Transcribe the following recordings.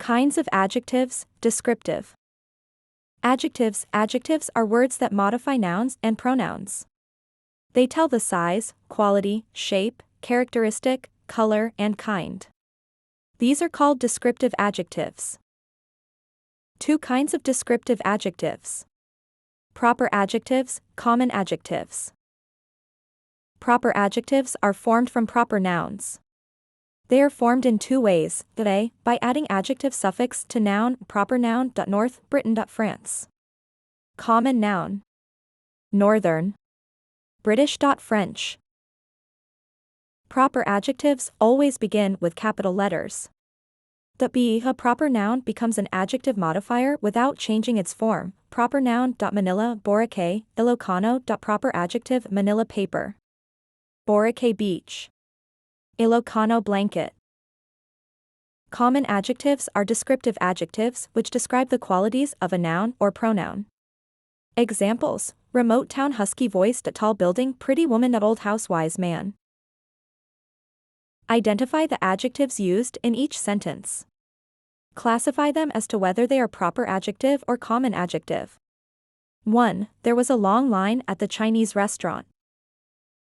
Kinds of adjectives, descriptive. Adjectives are words that modify nouns and pronouns. They tell the size, quality, shape, characteristic, color, and kind. These are called descriptive adjectives. Two kinds of descriptive adjectives. Proper adjectives, common adjectives. Proper adjectives are formed from proper nouns. They are formed in two ways: A, by adding adjective suffix to noun, proper noun. North Britain. France. Common noun. Northern. British. French. Proper adjectives always begin with capital letters. A proper noun becomes an adjective modifier without changing its form. Proper noun. Manila, Boracay, Ilocano. Proper adjective, Manila paper. Boracay beach. Ilocano blanket. Common adjectives are descriptive adjectives which describe the qualities of a noun or pronoun. Examples: remote town, husky voiced, tall building, pretty woman, old house, wise man. Identify the adjectives used in each sentence. Classify them as to whether they are proper adjective or common adjective. 1. There was a long line at the Chinese restaurant.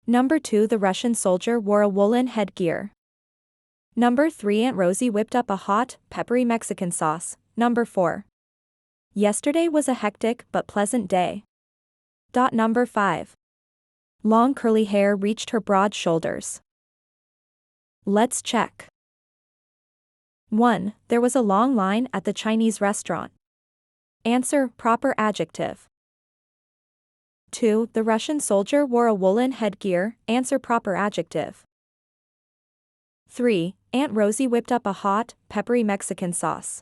2. The Russian soldier wore a woolen headgear. 3. Aunt Rosie whipped up a hot, peppery Mexican sauce. 4. Yesterday was a hectic but pleasant day. 5. Long curly hair reached her broad shoulders. Let's check. 1. There was a long line at the Chinese restaurant. Answer: proper adjective. 2. The Russian soldier wore a woolen headgear. Answer: proper adjective. 3. Aunt Rosie whipped up a hot, peppery Mexican sauce.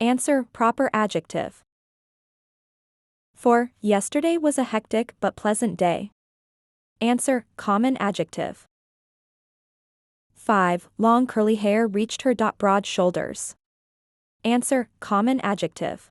Answer: proper adjective. 4. Yesterday was a hectic but pleasant day. Answer: common adjective. 5. Long curly hair reached her broad shoulders. Answer: common adjective.